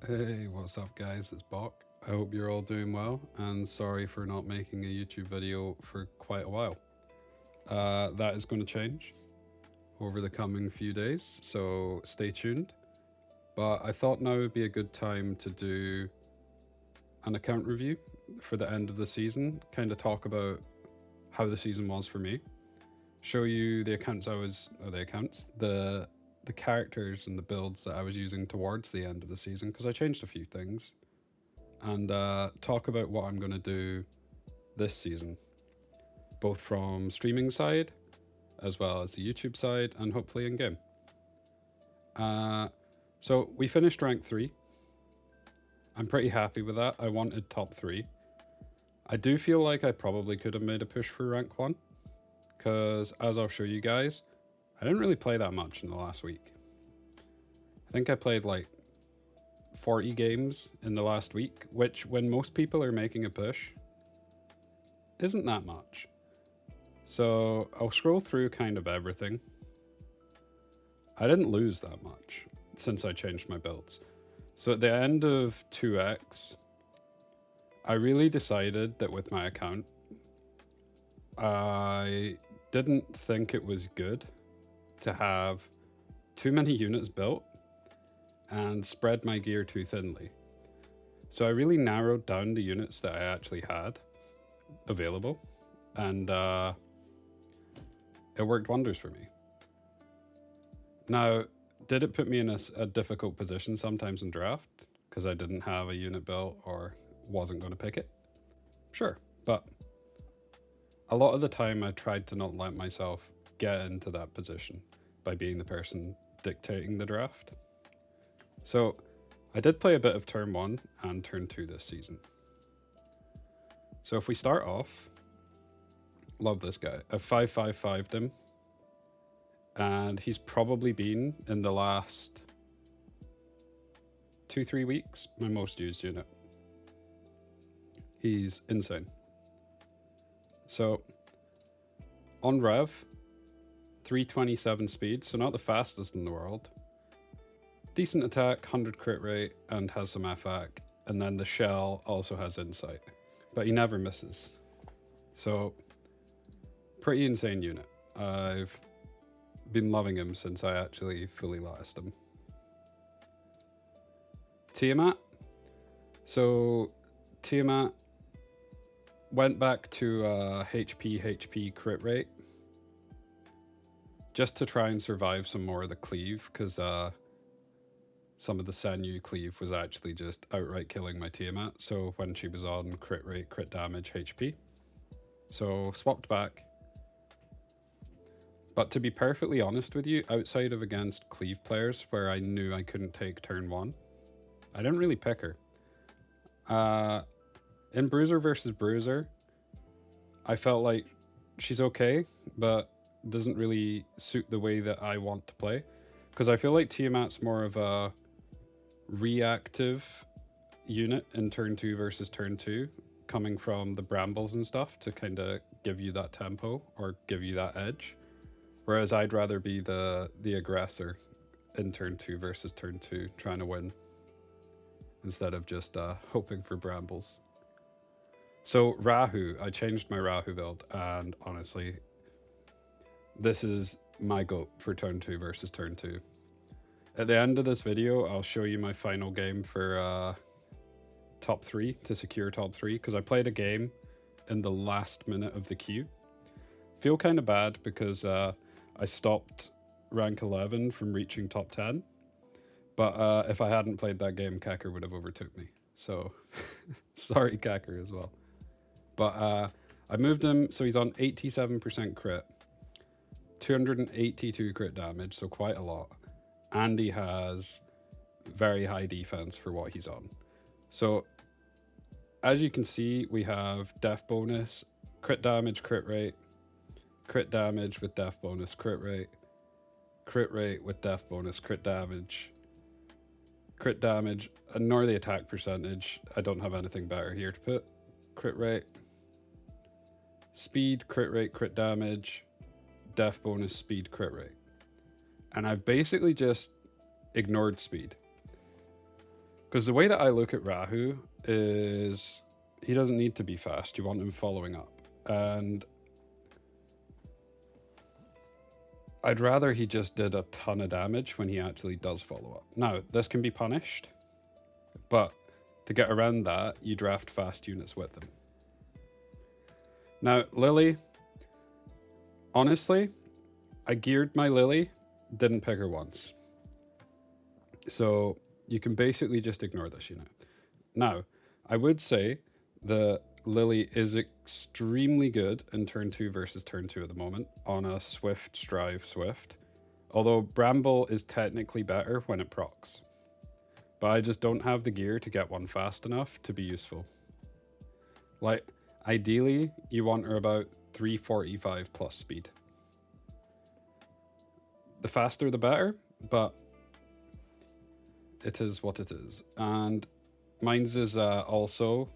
Hey, what's up, guys? It's Bok. I hope you're all doing well, and sorry for not making a YouTube video for quite a while. That is going to change over the coming few days, so stay tuned. But I thought now would be a good time to do an account review for the end of the season, kind of talk about how the season was for me, show you the accounts the characters and the builds that I was using towards the end of the season because I changed a few things and talk about what I'm going to do this season, both from streaming side as well as the YouTube side and hopefully in game. So we finished rank 3. I'm pretty happy with that. I wanted top 3. I do feel like I probably could have made a push for rank 1 because, as I'll show you guys, I didn't really play that much in the last week. I think I played like 40 games in the last week, which, when most people are making a push, isn't that much. So I'll scroll through kind of everything. I didn't lose that much since I changed my builds. So at the end of 2x, I really decided that with my account, I didn't think it was good to have too many units built and spread my gear too thinly. So I really narrowed down the units that I actually had available, and it worked wonders for me. Now, did it put me in a difficult position sometimes in draft because I didn't have a unit built or wasn't going to pick it? Sure, but a lot of the time I tried to not let myself get into that position by being the person dictating the draft. So I did play a bit of turn 1 and turn 2 this season. So if we start off, love this guy. I 5-5-5'd him, and he's probably been, in the last 2-3 weeks, my most used unit. He's insane. So on Rev, 327 speed, so not the fastest in the world. Decent attack, 100 crit rate, and has some FAC. And then the shell also has insight, but he never misses. So pretty insane unit. I've been loving him since I actually fully latticed him. Tiamat. So Tiamat went back to HP crit rate just to try and survive some more of the cleave, because some of the Senyu cleave was actually just outright killing my Tiamat. So when she was on crit rate, crit damage, HP. So swapped back. But to be perfectly honest with you, outside of against cleave players where I knew I couldn't take turn 1, I didn't really pick her. In Bruiser versus Bruiser, I felt like she's okay, but doesn't really suit the way that I want to play. Because I feel like Tiamat's more of a reactive unit in turn 2 versus turn 2, coming from the brambles and stuff to kind of give you that tempo or give you that edge. Whereas I'd rather be the aggressor in turn 2 versus turn 2, trying to win, instead of just hoping for brambles. So Rahu, I changed my Rahu build, and honestly, this is my goat for turn 2 versus turn 2. At the end of this video, I'll show you my final game for top 3, to secure top 3, because I played a game in the last minute of the queue. Feel kind of bad because I stopped rank 11 from reaching top 10. But if I hadn't played that game, Kacker would have overtook me. So sorry, Kacker, as well. But I moved him, so he's on 87% crit, 282 crit damage, so quite a lot. And he has very high defense for what he's on. So as you can see, we have def bonus, crit damage, crit rate, crit damage with def bonus, crit rate with def bonus, crit damage, ignore the attack percentage. I don't have anything better here to put. Crit rate, speed, crit rate, crit damage, def bonus, speed, crit rate. And I've basically just ignored speed. Because the way that I look at Rahu is he doesn't need to be fast. You want him following up. And I'd rather he just did a ton of damage when he actually does follow up. Now, this can be punished, but to get around that, you draft fast units with him. Now, Lily, honestly, I geared my Lily, didn't pick her once. So you can basically just ignore this unit. Now, I would say the Lily is extremely good in turn 2 versus turn 2 at the moment on a Swift Strive Swift. Although Bramble is technically better when it procs. But I just don't have the gear to get one fast enough to be useful. Like, ideally, you want her about 345 plus speed. The faster the better, but it is what it is. And mine's is also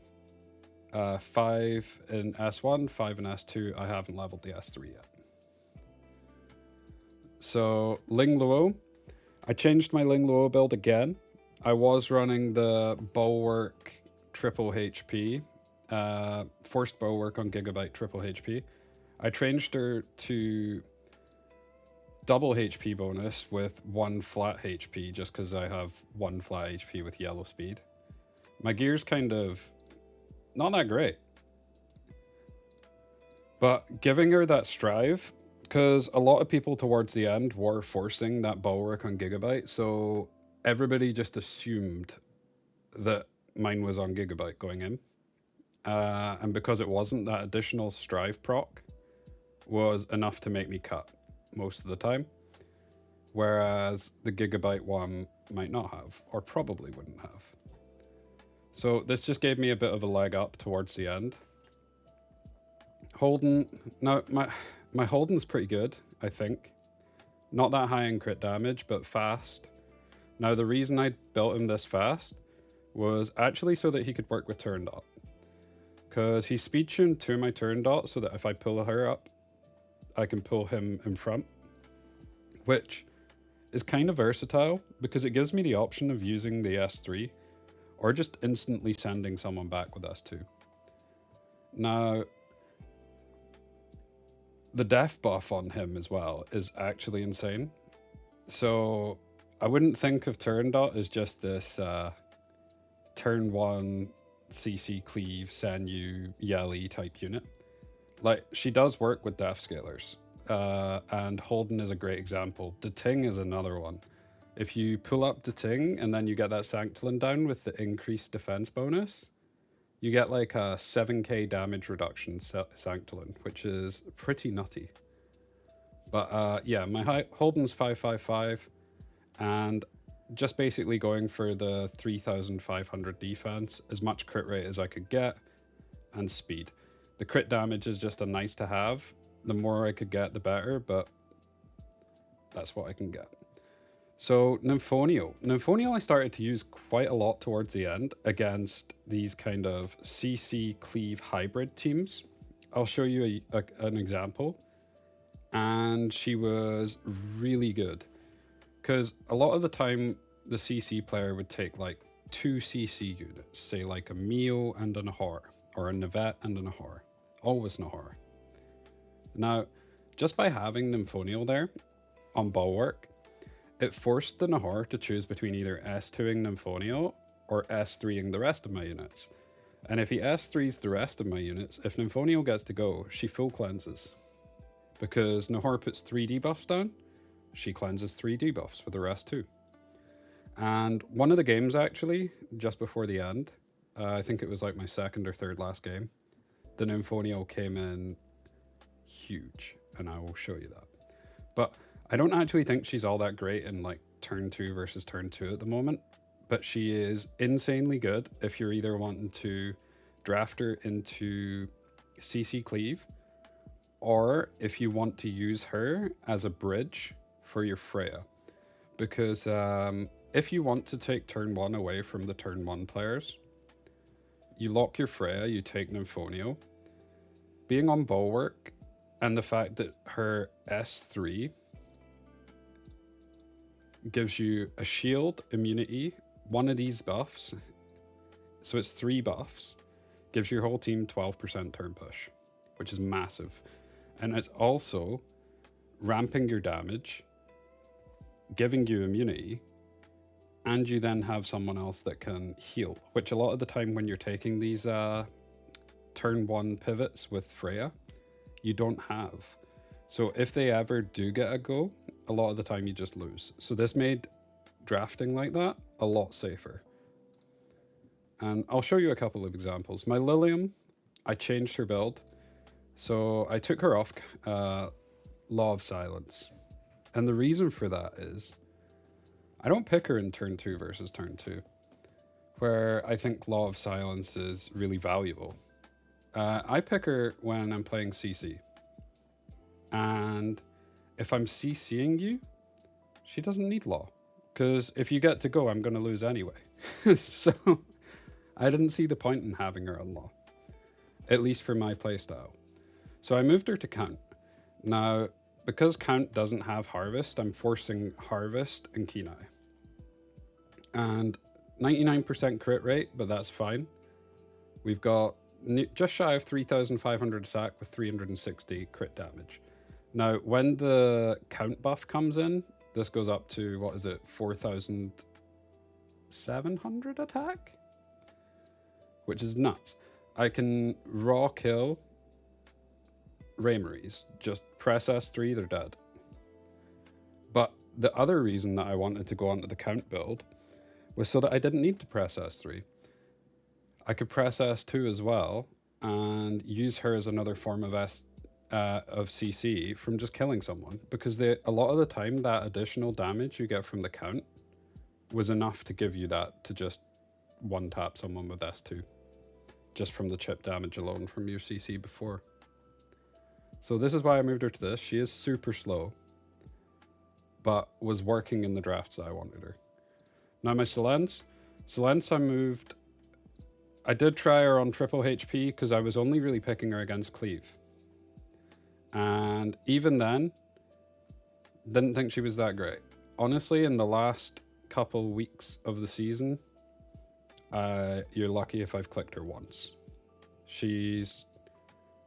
5 in S1, 5 in S2. I haven't leveled the S3 yet. So Ling Luo, I changed my Ling Luo build again. I was running the Bulwark triple HP, forced Bulwark on Gigabyte triple HP. I changed her to double HP bonus with 1 flat HP just because I have 1 flat HP with yellow speed. My gear's kind of not that great. But giving her that Strive, because a lot of people towards the end were forcing that Bulwark on Gigabyte, so everybody just assumed that mine was on Gigabyte going in. And because it wasn't, that additional Strive proc was enough to make me cut most of the time. Whereas the Gigabyte one might not have, or probably wouldn't have. So this just gave me a bit of a leg up towards the end. Holden, now my Holden's pretty good, I think. Not that high in crit damage, but fast. Now the reason I built him this fast was actually so that he could work with turn dot. Because he's speed tuned to my turn dot so that if I pull her up, I can pull him in front. Which is kind of versatile because it gives me the option of using the S3 or just instantly sending someone back with S2. Now, the def buff on him as well is actually insane. So I wouldn't think of turn dot as just this turn 1 CC cleave, Sanyu, Yali type unit. Like, she does work with def scalers. And Holden is a great example. Dating is another one. If you pull up Dating and then you get that Sanctulin down with the increased defense bonus, you get like a 7k damage reduction Sanctulin, which is pretty nutty. But yeah, my Holden's 555 and just basically going for the 3500 defense, as much crit rate as I could get, and speed. The crit damage is just a nice to have. The more I could get, the better, but that's what I can get. So Nymphoneal. Nymphoneal I started to use quite a lot towards the end against these kind of CC cleave hybrid teams. I'll show you an example. And she was really good. Because a lot of the time, the CC player would take like 2 CC units, say like a Mio and a Nahar, or a Navette and a Nahar. Always Nahar. Now, just by having Nymphoneal there on Bulwark, it forced the Nahar to choose between either S2ing Nymphoneal or S3ing the rest of my units. And if he S3s the rest of my units, if Nymphoneal gets to go, she full cleanses. Because Nahar puts 3 debuffs down, she cleanses 3 debuffs for the rest too. And one of the games actually, just before the end, I think it was like my second or third last game, the Nymphoneal came in huge, and I will show you that. But I don't actually think she's all that great in like turn 2 versus turn 2 at the moment, but she is insanely good if you're either wanting to draft her into CC cleave, or if you want to use her as a bridge for your Freya. Because if you want to take turn 1 away from the turn 1 players, you lock your Freya, you take Nymphoneal. Being on Bulwark, and the fact that her S3 gives you a shield, immunity, one of these buffs, so it's 3 buffs, gives your whole team 12% turn push, which is massive. And it's also ramping your damage, giving you immunity, and you then have someone else that can heal, which a lot of the time when you're taking these turn 1 pivots with Freya, you don't have. So if they ever do get a go, a lot of the time you just lose. So this made drafting like that a lot safer. And I'll show you a couple of examples. My Lilium, I changed her build. So I took her off Law of Silence. And the reason for that is I don't pick her in turn 2 versus turn 2, where I think Law of Silence is really valuable. I pick her when I'm playing CC. And if I'm CCing you, she doesn't need Law. Because if you get to go, I'm going to lose anyway. So I didn't see the point in having her on Law, at least for my playstyle. So I moved her to Count. Now, because Count doesn't have Harvest, I'm forcing Harvest and Kenai. And 99% crit rate, but that's fine. We've got just shy of 3,500 attack with 360 crit damage. Now, when the Count buff comes in, this goes up to, 4,700 attack? Which is nuts. I can raw kill Raymaries. Just press S3, they're dead. But the other reason that I wanted to go onto the Count build was so that I didn't need to press S3. I could press S2 as well and use her as another form of CC from just killing someone, because a lot of the time that additional damage you get from the Count was enough to give you that to just one tap someone with S2, just from the chip damage alone from your CC before. So this is why I moved her to this. She is super slow, but was working in the drafts that I wanted her. Now my Selene I did try her on triple HP because I was only really picking her against Cleave. And even then, didn't think she was that great. Honestly, in the last couple weeks of the season, you're lucky if I've clicked her once. She's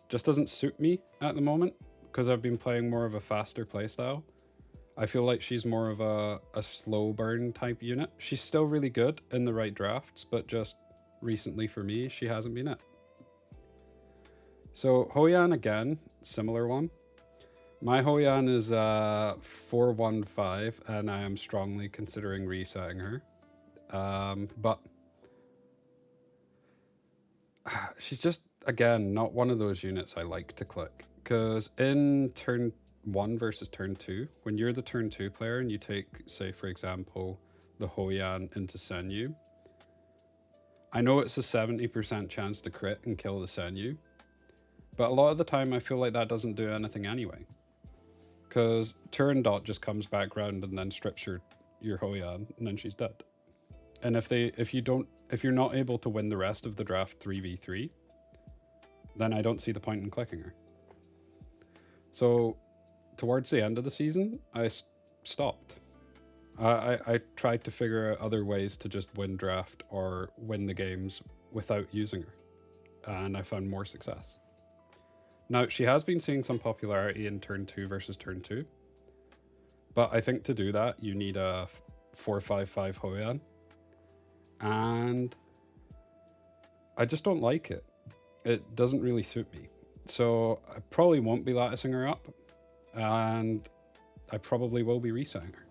just doesn't suit me at the moment because I've been playing more of a faster playstyle. I feel like she's more of a slow burn type unit. She's still really good in the right drafts, but just recently for me, she hasn't been it. So Hou Yan again, similar one. My Hou Yan is 415 and I am strongly considering resetting her. But she's just, again, not one of those units I like to click. Because in turn 1 versus turn 2, when you're the turn 2 player and you take, say for example, the Hou Yan into Senyu, I know it's a 70% chance to crit and kill the Senyu, but a lot of the time I feel like that doesn't do anything anyway. Because turn dot just comes back round and then strips your Hou Yan and then she's dead. And if you're not able to win the rest of the draft 3v3, then I don't see the point in clicking her. So towards the end of the season, I stopped. I tried to figure out other ways to just win draft or win the games without using her, and I found more success. Now, she has been seeing some popularity in turn 2 versus turn 2, but I think to do that, you need a 455 Hou Yan, and I just don't like it. It doesn't really suit me. So I probably won't be latticing her up, and I probably will be resetting her.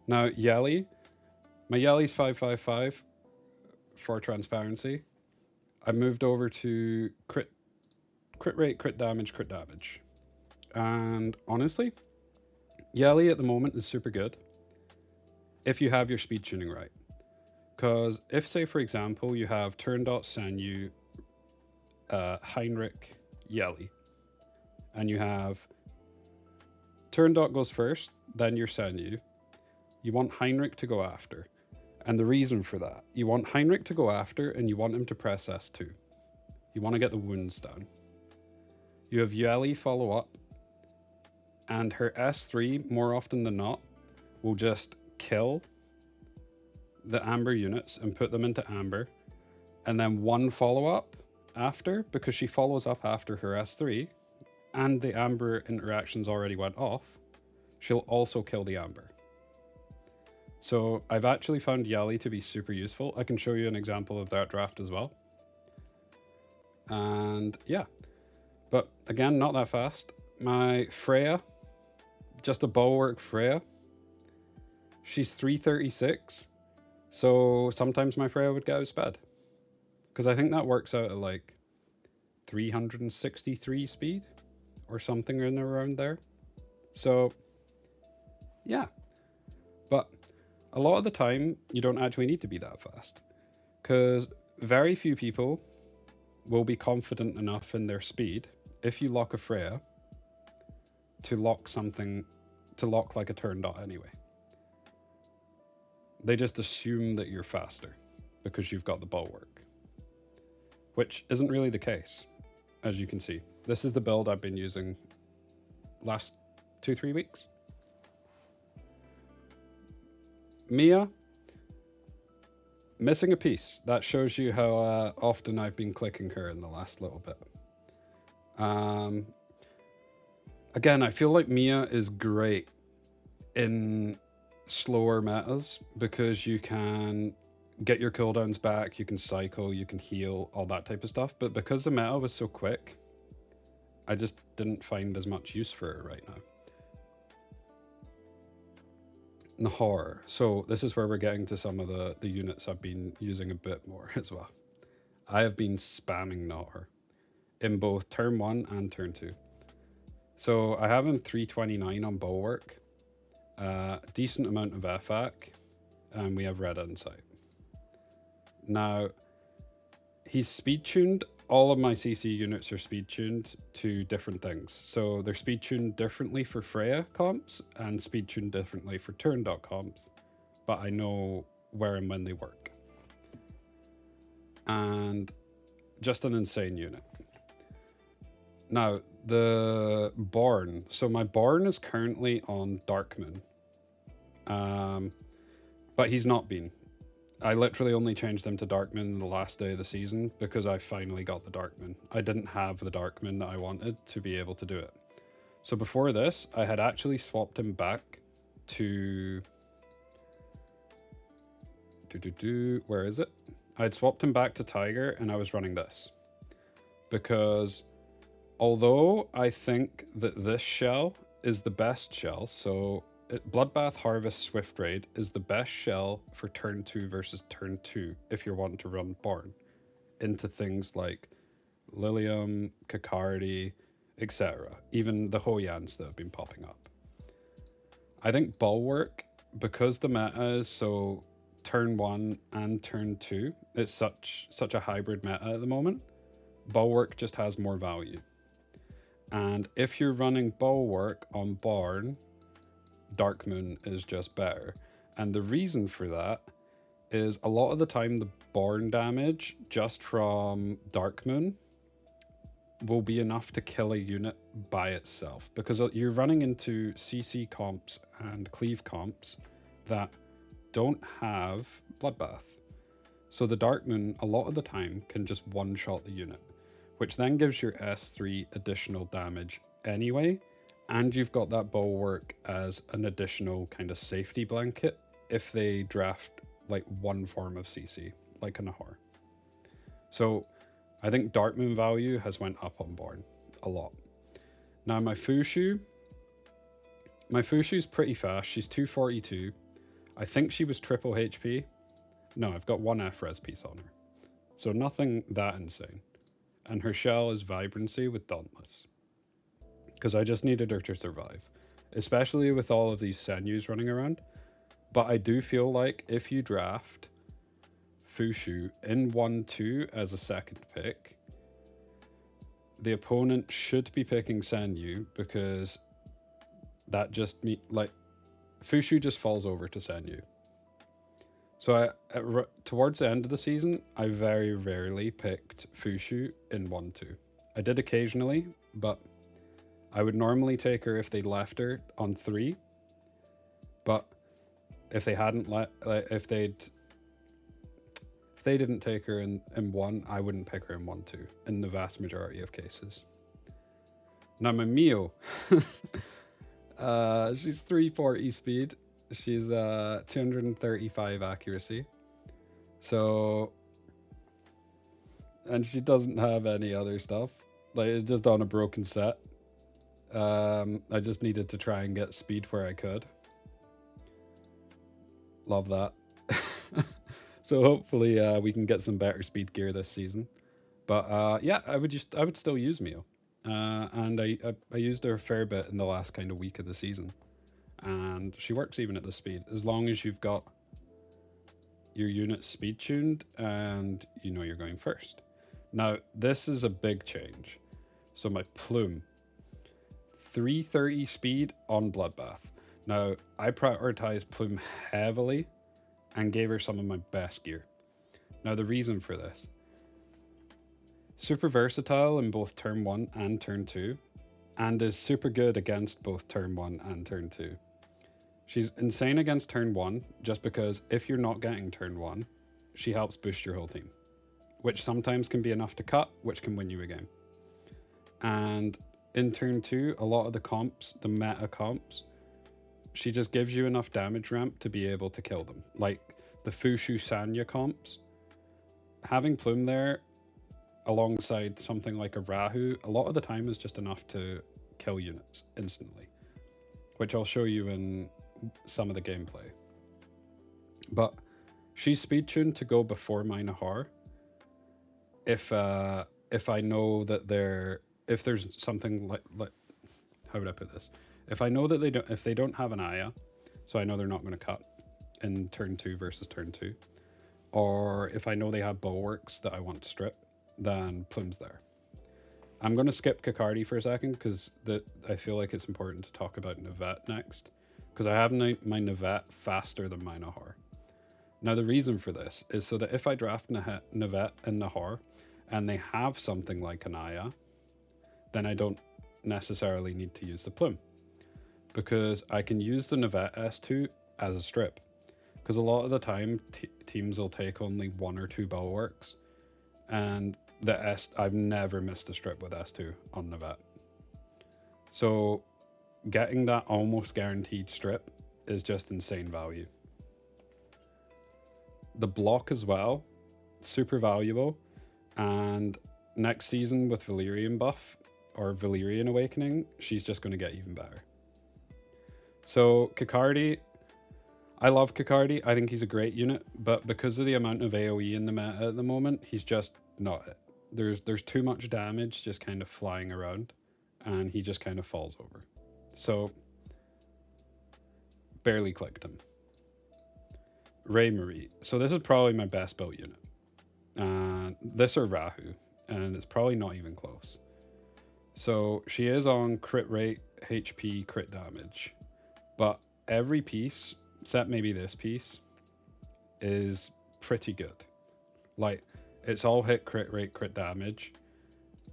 Now, Yeli. My Yeli's 555 for transparency. I moved over to crit rate, crit damage. And honestly, Yeli at the moment is super good if you have your speed tuning right. Because if, say, for example, you have turn dot Senyu, Heinrich, Yeli, and you have turn dot goes first, then your Senyu, you want Heinrich to go after. And the reason for that, you want Heinrich to go after and you want him to press S2. You want to get the wounds down. You have Yeli follow up, and her S3, more often than not, will just kill the amber units and put them into amber, and then one follow-up after, because she follows up after her S3, and the amber interactions already went off, she'll also kill the amber. So I've actually found Yali to be super useful. I can show you an example of that draft as well. And yeah, but again, not that fast. My Freya, just a bulwark Freya, she's 336. So sometimes my Freya would get outsped, because I think that works out at like 363 speed or something in around there. So yeah, but a lot of the time you don't actually need to be that fast, because very few people will be confident enough in their speed if you lock a Freya to lock something, to lock like a turn dot anyway. They just assume that you're faster because you've got the bulwark, which isn't really the case, as you can see. This is the build I've been using last 2-3 weeks. Mia, missing a piece. That shows you how often I've been clicking her in the last little bit. Again, I feel like Mia is great in slower metas because you can get your cooldowns back, you can cycle, you can heal, all that type of stuff. But because the meta was so quick, I just didn't find as much use for it right now. Nahor. So this is where we're getting to some of the units I've been using a bit more as well. I have been spamming Nahor in both turn 1 and turn 2. So I have him 329 on Bulwark, decent amount of FAC, and we have Red Insight. Now, he's speed tuned. All of my CC units are speed tuned to different things. So they're speed tuned differently for Freya comps and speed tuned differently for turn dot comps, but I know where and when they work. And just an insane unit. Now, the Born. So my Born is currently on Darkmoon, but he's not been. I literally only changed him to Darkmoon the last day of the season because I finally got the Darkmoon. I didn't have the Darkmoon that I wanted to be able to do it. So before this, I had actually swapped him back to... Where is it? I had swapped him back to Tiger and I was running this. Because although I think that this shell is the best shell, so Bloodbath Harvest Swift Raid is the best shell for turn 2 versus turn 2 if you're wanting to run Born into things like Lilium, Kakardi, etc. Even the Hoyans that have been popping up. I think Bulwark, because the meta is so turn 1 and turn 2, it's such a hybrid meta at the moment, Bulwark just has more value. And if you're running Bulwark on Born, Darkmoon is just better. And the reason for that is a lot of the time the Born damage just from Darkmoon will be enough to kill a unit by itself, because you're running into CC comps and cleave comps that don't have Bloodbath. So the Darkmoon a lot of the time can just one-shot the unit, which then gives your S3 additional damage anyway. And you've got that Bulwark as an additional kind of safety blanket if they draft like one form of CC, like a Nahor. So I think Darkmoon value has went up on Born a lot. Now my Fushu is pretty fast. She's 242. I think she was triple HP. No, I've got 1 F-res piece on her. So nothing that insane. And her shell is Vibrancy with Dauntless, because I just needed her to survive, especially with all of these Senyus running around. But I do feel like if you draft Fushu in 1-2 as a second pick, the opponent should be picking Senyu, because that just Fushu just falls over to Senyu. So towards the end of the season, I very rarely picked Fushu in 1-2. I did occasionally, but I would normally take her if they left her on 3. But if they hadn't if they'd If they didn't take her in 1, I wouldn't pick her in 1, 2, in the vast majority of cases. Now my Mio, she's 340 speed. She's 235 accuracy. So, and she doesn't have any other stuff. Like, it's just on a broken set. I just needed to try and get speed where I could. Love that. So hopefully we can get some better speed gear this season. But yeah, I would still use Mio. And I used her a fair bit in the last kind of week of the season. And she works even at the speed, as long as you've got your unit speed tuned and you know you're going first. Now, this is a big change. So my Plume, 330 speed on Bloodbath. Now, I prioritized Plume heavily and gave her some of my best gear. Now, the reason for this, super versatile in both turn 1 and turn 2, and is super good against both turn 1 and turn 2. She's insane against turn 1, just because if you're not getting turn 1, she helps boost your whole team, which sometimes can be enough to cut, which can win you a game. And in turn 2, a lot of the comps, the meta comps, she just gives you enough damage ramp to be able to kill them. Like the Fushu Sanya comps, having Plume there alongside something like a Rahu, a lot of the time is just enough to kill units instantly, which I'll show you in some of the gameplay. But she's speed tuned to go before my Nahar if I know that if there's something like how would I put this? If I know that if they don't have an Aya, so I know they're not going to cut in turn 2 versus turn 2, or if I know they have bulwarks that I want to strip, then Plume's there. I'm going to skip Kakardi for a second because I feel like it's important to talk about Navette next, because I have my Navette faster than my Nahar. Now the reason for this is so that if I draft Navette and Nahar and they have something like an Aya, then I don't necessarily need to use the Plume, because I can use the Navette S2 as a strip, because a lot of the time teams will take only 1 or 2 bulwarks, and I've never missed a strip with S2 on Navette. So getting that almost guaranteed strip is just insane value. The block as well, super valuable, and next season with Valyrian buff or Valyrian Awakening, she's just going to get even better. So Kakardi, I love Kakardi. I think he's a great unit, but because of the amount of AoE in the meta at the moment, he's just not it. There's too much damage just kind of flying around, and he just kind of falls over. So barely clicked him. Ray Marie. So this is probably my best built unit. This or Rahu, and it's probably not even close. So she is on crit rate, HP, crit damage, but every piece, except maybe this piece, is pretty good. Like, it's all hit crit rate, crit damage,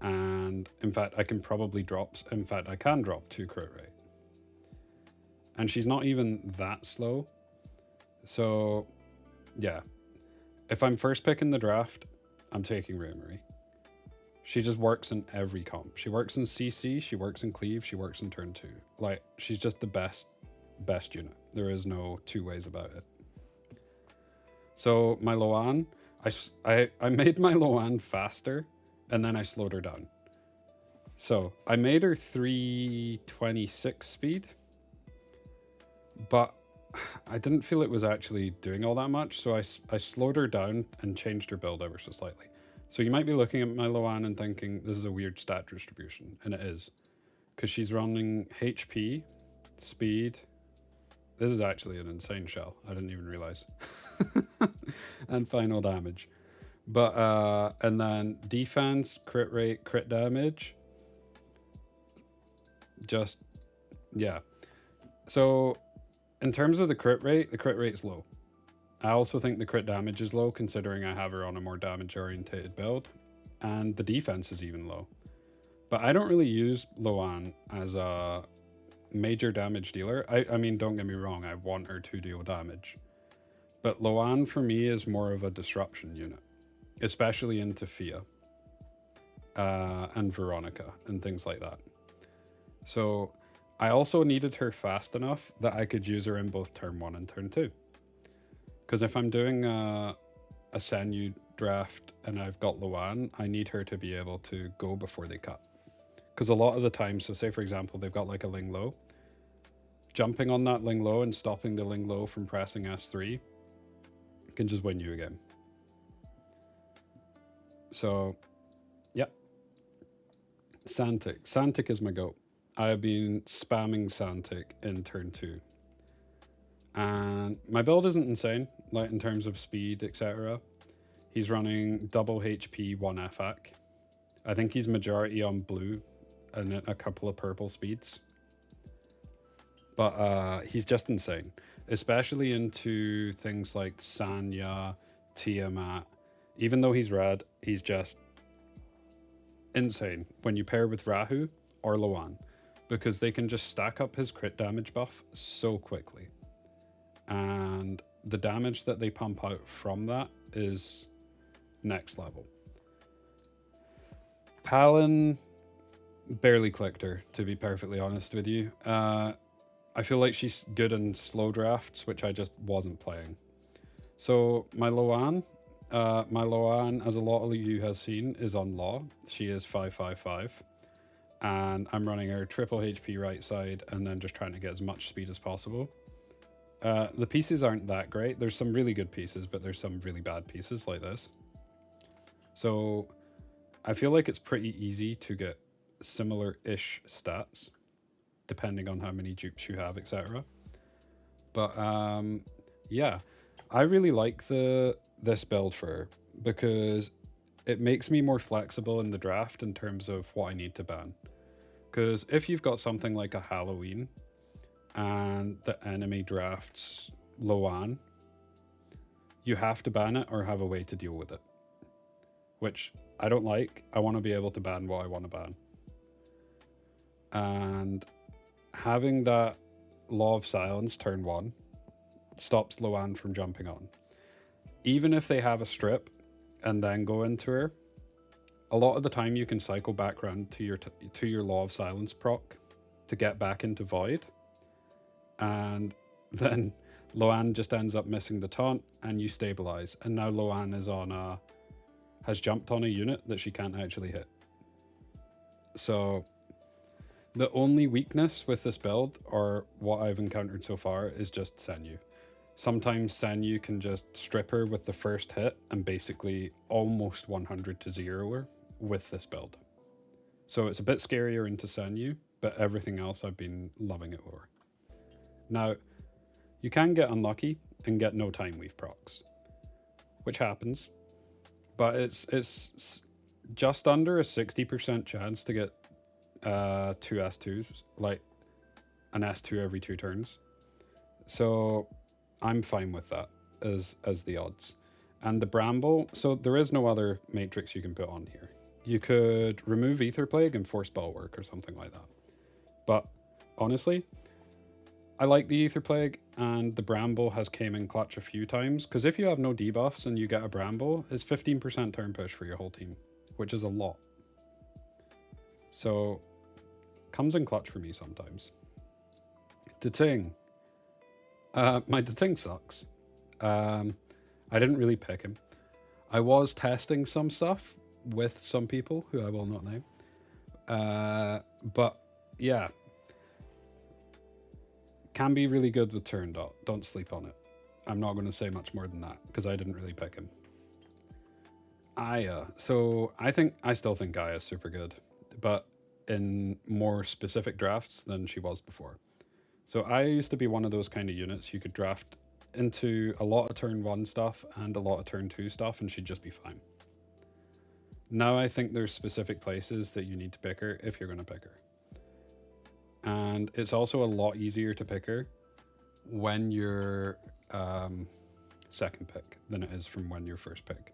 and in fact I can probably drop 2 crit rate, and she's not even that slow. So yeah, if I'm first picking the draft, I'm taking Ray Marie. She just works in every comp. She works in CC, she works in cleave, she works in turn 2. Like, she's just the best unit. There is no two ways about it. So my Loan, I made my Loan faster, and then I slowed her down. So I made her 326 speed, but I didn't feel it was actually doing all that much, so I slowed her down and changed her build ever so slightly. So you might be looking at my Loan and thinking this is a weird stat distribution, and it is, because she's running HP, speed. This is actually an insane shell. I didn't even realize. And final damage. But and then defense, crit rate, crit damage. Just, yeah. So in terms of the crit rate's low. I also think the crit damage is low, considering I have her on a more damage orientated build, and the defense is even low. But I don't really use Loan as a major damage dealer. I mean, don't get me wrong, I want her to deal damage, But Loan for me is more of a disruption unit, especially into Fia and Veronica and things like that. So I also needed her fast enough that I could use her in both turn 1 and turn 2. Because if I'm doing a Senyu draft and I've got Loan, I need her to be able to go before they cut. Because a lot of the time, so say for example, they've got like a Ling Low. Jumping on that Ling Low and stopping the Ling Low from pressing S3 can just win you a game. So, yeah. Santic. Santic is my goat. I have been spamming Santic in turn 2. And my build isn't insane, like in terms of speed, etc. He's running double HP, 1 FAC. I think he's majority on blue and a couple of purple speeds. But he's just insane, especially into things like Sanya, Tiamat. Even though he's red, he's just insane when you pair with Rahu or Loan, because they can just stack up his crit damage buff so quickly. And the damage that they pump out from that is next level. Palin, barely clicked her, to be perfectly honest with you. I feel like she's good in slow drafts, which I just wasn't playing. So my Loan, as a lot of you has seen, is on Law. She is 555. And I'm running her triple HP right side and then just trying to get as much speed as possible. The pieces aren't that great. There's some really good pieces, but there's some really bad pieces like this. So I feel like it's pretty easy to get similar-ish stats, depending on how many dupes you have, etc. But yeah, I really like this build for her because it makes me more flexible in the draft in terms of what I need to ban. Because if you've got something like a Halloween and the enemy drafts Loan, you have to ban it or have a way to deal with it, which I don't like. I want to be able to ban what I want to ban. And having that Law of Silence turn 1 stops Loan from jumping on. Even if they have a strip and then go into her, a lot of the time you can cycle back around to your Law of Silence proc to get back into Void. And then Loan just ends up missing the taunt and you stabilize. And now Loan is has jumped on a unit that she can't actually hit. So the only weakness with this build, or what I've encountered so far, is just Senyu. Sometimes Senyu can just strip her with the first hit and basically almost 100 to 0 her with this build. So it's a bit scarier into Senyu, but everything else I've been loving it over. Now, you can get unlucky and get no time weave procs, which happens, but it's just under a 60% chance to get 2 S2s, like an S2 every 2 turns. So I'm fine with that as the odds. And the Bramble, so there is no other matrix you can put on here. You could remove Ether Plague and force Bulwark or something like that. But honestly, I like the Ether Plague, and the Bramble has came in clutch a few times, because if you have no debuffs and you get a Bramble, it's 15% turn push for your whole team, which is a lot. So, comes in clutch for me sometimes. Dating. My Dating sucks. I didn't really pick him. I was testing some stuff with some people who I will not name. But yeah, can be really good with turn dot. Don't sleep on it. I'm not going to say much more than that because I didn't really pick him. Aya. So I still think Aya is super good, but in more specific drafts than she was before. So Aya used to be one of those kind of units you could draft into a lot of turn 1 stuff and a lot of turn 2 stuff and she'd just be fine. Now I think there's specific places that you need to pick her if you're going to pick her. And it's also a lot easier to pick her when you're second pick than it is from when you're first pick.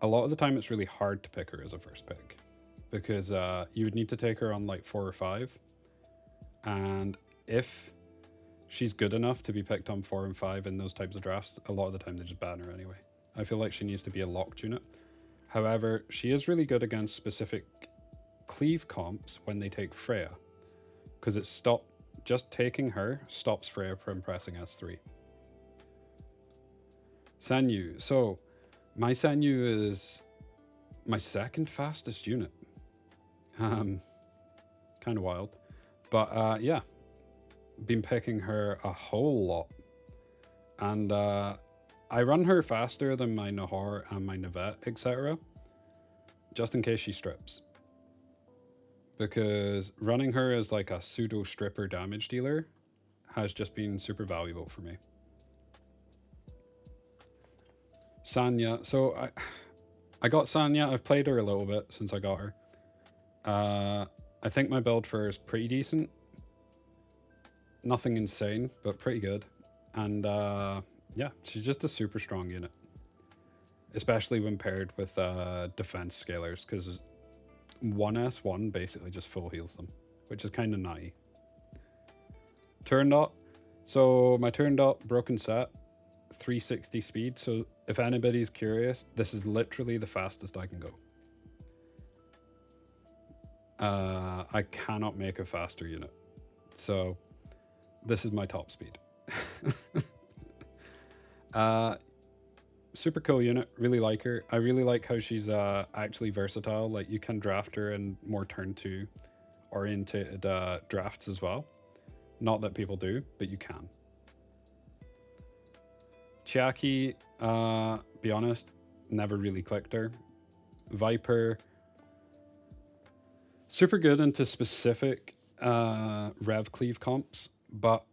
A lot of the time it's really hard to pick her as a first pick because you would need to take her on like 4 or 5. And if she's good enough to be picked on 4 and 5 in those types of drafts. A lot of the time they just ban her anyway. I feel like she needs to be a locked unit. However, she is really good against specific cleave comps when they take Freya, because just taking her stops Freya from pressing S3. Sanyu. So my Sanyu is my second fastest unit. Kind of wild. But yeah, been picking her a whole lot. And I run her faster than my Nahor and my Navette, etc. just in case she strips. Because running her as like a pseudo stripper damage dealer has just been super valuable for me. Sanya. So I got Sanya. I've played her a little bit since I got her. I think my build for her is pretty decent. Nothing insane, but pretty good. And yeah, she's just a super strong unit. Especially when paired with defense scalers, because 1S1 basically just full heals them, which is kind of nutty. Turn dot. So my turn dot broken set, 360 speed. So if anybody's curious, this is literally the fastest I can go. I cannot make a faster unit. So this is my top speed. Super cool unit. Really like her. I really like how she's actually versatile. Like you can draft her in more turn 2 oriented drafts as well. Not that people do, but you can. Chiaki, be honest, never really clicked her. Viper, super good into specific rev cleave comps, but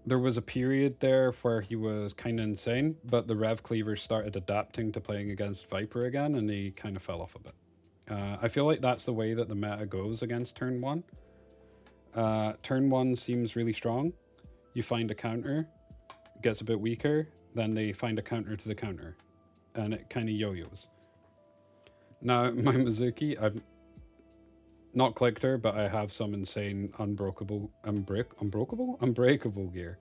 there was a period there where he was kind of insane, but the rev cleavers started adapting to playing against Viper again, and he kind of fell off a bit. I feel like that's the way that the meta goes against turn 1. Turn 1 seems really strong. You find a counter, gets a bit weaker, then they find a counter to the counter, and it kind of yo-yos. Now, my Mizuki, I've not clicked her, but I have some insane unbreakable gear.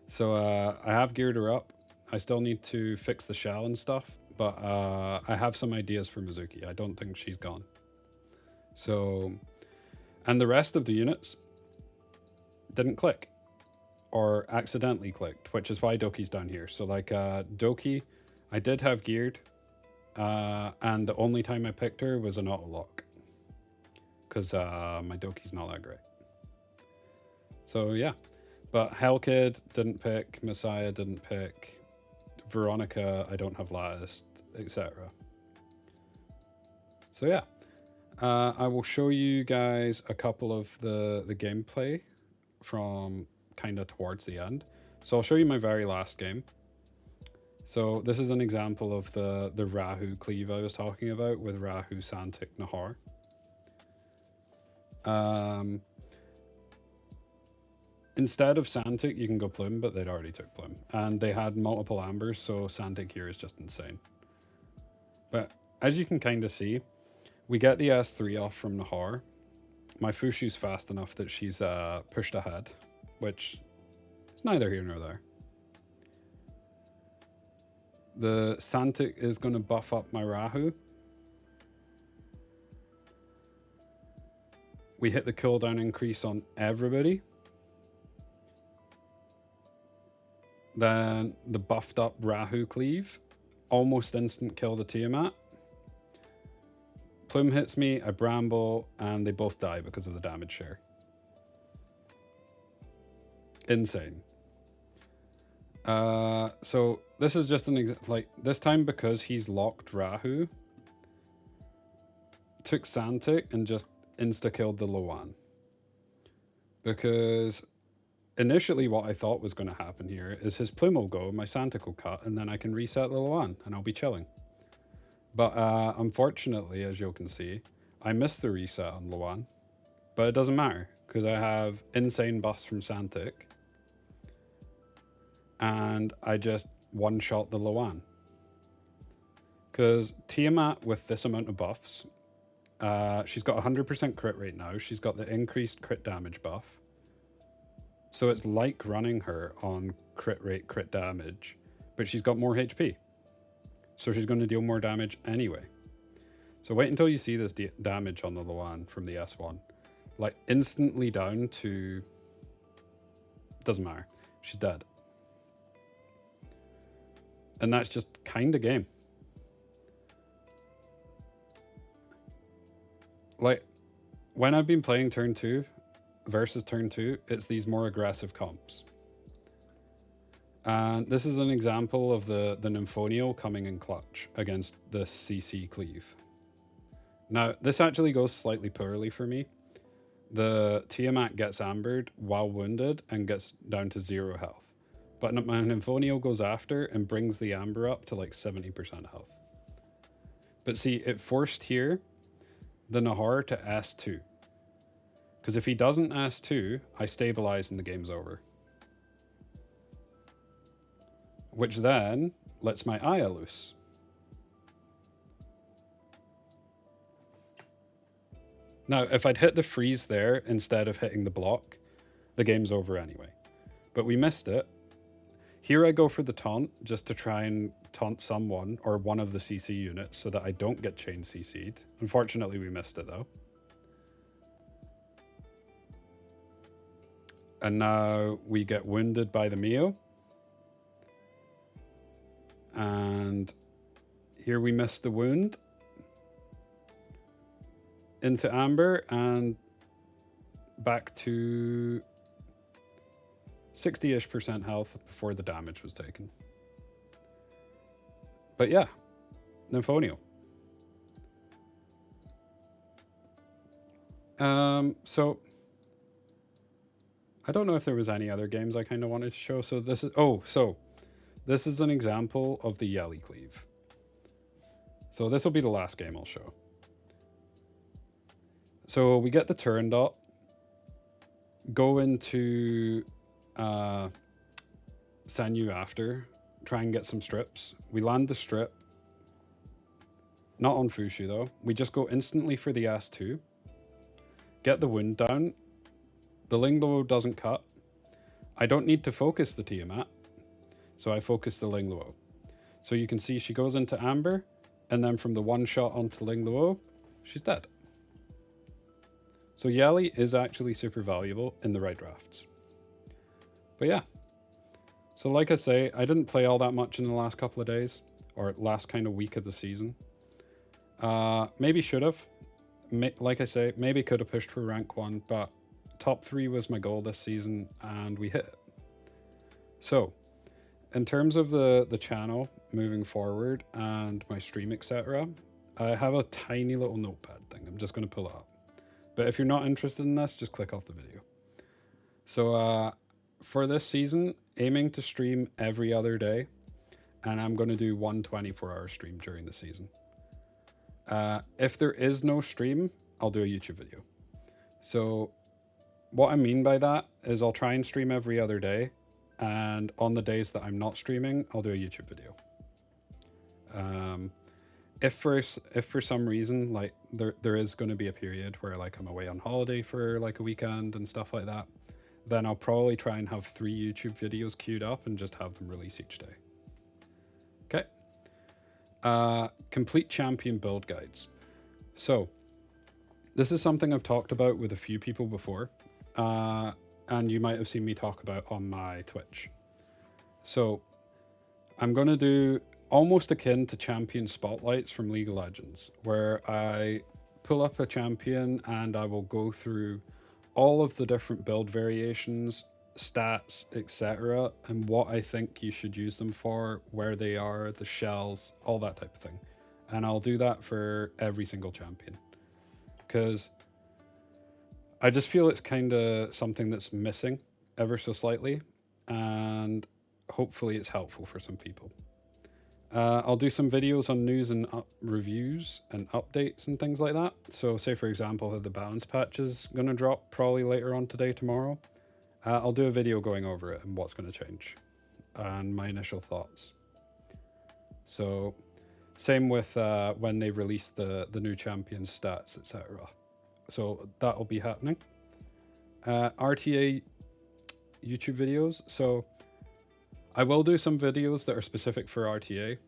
So I have geared her up. I still need to fix the shell and stuff, but I have some ideas for Mizuki. I don't think she's gone. So, and the rest of the units didn't click or accidentally clicked, which is why Doki's down here. So like Doki, I did have geared, and the only time I picked her was an auto lock, because my Doki's not that great. So yeah, but Hellkid didn't pick, Messiah didn't pick, Veronica I don't have latticed, etc. So yeah, I will show you guys a couple of the gameplay from kind of towards the end. So I'll show you my very last game. So this is an example of the Rahu cleave I was talking about with Rahu, Santic, Nahor. Instead of Santic, you can go Plume, but they'd already took Plume. And they had multiple Ambers, so Santic here is just insane. But as you can kind of see, we get the S3 off from Nahor. My Fushu's fast enough that she's pushed ahead, which is neither here nor there. The Santic is going to buff up my Rahu. We hit the cooldown increase on everybody. Then the buffed up Rahu cleave. Almost instant kill the Tiamat. Plume hits me, I bramble, and they both die because of the damage share. Insane. So this is just an like this time, because he's locked Rahu, took Santic and just insta-killed the Loan. Because initially what I thought was going to happen here is his Plume will go, my Santic will cut, and then I can reset the Loan and I'll be chilling. But unfortunately, as you can see, I missed the reset on Loan. But it doesn't matter, because I have insane buffs from Santic. And I just one-shot the Loan. Because Tiamat, with this amount of buffs, she's got 100% crit rate now. She's got the increased crit damage buff. So it's like running her on crit rate, crit damage, but she's got more HP. So she's going to deal more damage anyway. So wait until you see this damage on the Luan from the S1. Like instantly down to... Doesn't matter. She's dead. And that's just kind of game. Like, when I've been playing turn 2 versus turn 2, it's these more aggressive comps. And this is an example of the Nymphonial coming in clutch against the CC cleave. Now, this actually goes slightly poorly for me. The Tiamat gets ambered while wounded and gets down to 0 health. But my Nymphonial goes after and brings the amber up to like 70% health. But see, it forced here the Nahar to S2. Because if he doesn't S2, I stabilize and the game's over. Which then lets my Aya loose. Now, if I'd hit the freeze there instead of hitting the block, the game's over anyway. But we missed it. Here I go for the taunt, just to try and taunt someone or one of the CC units so that I don't get chain CC'd. Unfortunately, we missed it though. And now we get wounded by the Mio. And here we missed the wound into Amber and back to 60-ish% health before the damage was taken. But yeah, Nymphonial. So I don't know if there was any other games I kind of wanted to show. So this is an example of the Yelly cleave. So this will be the last game I'll show. So we get the turn dot, go into Sanyu after, try and get some strips. We land the strip, not on Fushu though. We just go instantly for the S2, get the wound down. The Lingluo doesn't cut. I don't need to focus the Tiamat, so I focus the Lingluo. So you can see she goes into Amber, and then from the one shot onto Lingluo, she's dead. So Yali is actually super valuable in the right drafts. But yeah. So like I say, I didn't play all that much in the last couple of days, or last kind of week of the season. Maybe should have. Like I say, maybe could have pushed for rank 1, but top 3 was my goal this season, and we hit it. So, in terms of the channel moving forward and my stream, etc., I have a tiny little notepad thing. I'm just going to pull it up. But if you're not interested in this, just click off the video. So for this season, aiming to stream every other day, and I'm going to do one 24-hour stream during the season. If there is no stream, I'll do a YouTube video. So what I mean by that is I'll try and stream every other day, and on the days that I'm not streaming, I'll do a YouTube video. If for some reason, like there is going to be a period where like I'm away on holiday for like a weekend and stuff like that, then I'll probably try and have 3 YouTube videos queued up and just have them release each day. Okay. Complete champion build guides. So this is something I've talked about with a few people before, and you might have seen me talk about on my Twitch. So I'm going to do almost akin to champion spotlights from League of Legends, where I pull up a champion and I will go through all of the different build variations, stats, etc., and what I think you should use them for, where they are, the shells, all that type of thing. And I'll do that for every single champion, because I just feel it's kind of something that's missing ever so slightly, and hopefully it's helpful for some people. I'll do some videos on news and reviews and updates and things like that. So say for example, the balance patch is going to drop probably later on today, tomorrow. I'll do a video going over it and what's going to change and my initial thoughts. So same with when they release the new champion stats, etc. So that'll be happening. RTA YouTube videos. So I will do some videos that are specific for RTA.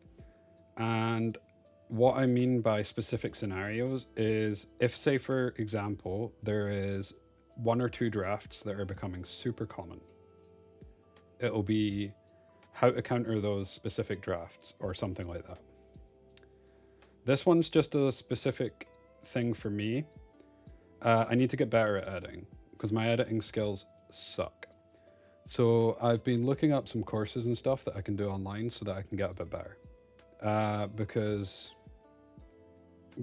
And what I mean by specific scenarios is if, say, for example, there is 1 or 2 drafts that are becoming super common, it'll be how to counter those specific drafts or something like that. This one's just a specific thing for me. I need to get better at editing because my editing skills suck. So I've been looking up some courses and stuff that I can do online so that I can get a bit better. Because,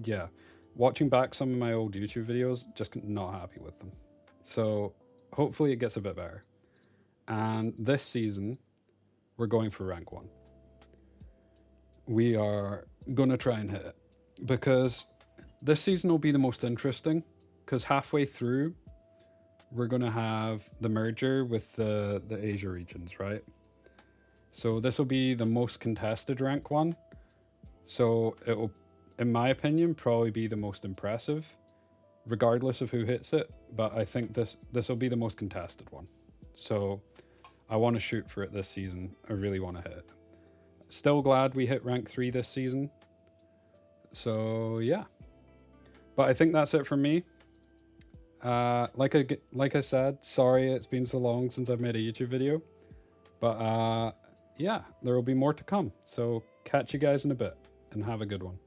yeah, watching back some of my old YouTube videos, just not happy with them. So hopefully it gets a bit better. And this season, we're going for rank 1. We are going to try and hit it. Because this season will be the most interesting. Because halfway through, we're going to have the merger with the Asia regions, right? So this will be the most contested rank 1. So it will, in my opinion, probably be the most impressive, regardless of who hits it. But I think this will be the most contested one. So I want to shoot for it this season. I really want to hit it. Still glad we hit rank 3 this season. So yeah. But I think that's it for me. Like I said, sorry it's been so long since I've made a YouTube video. But yeah, there will be more to come. So catch you guys in a bit and have a good one.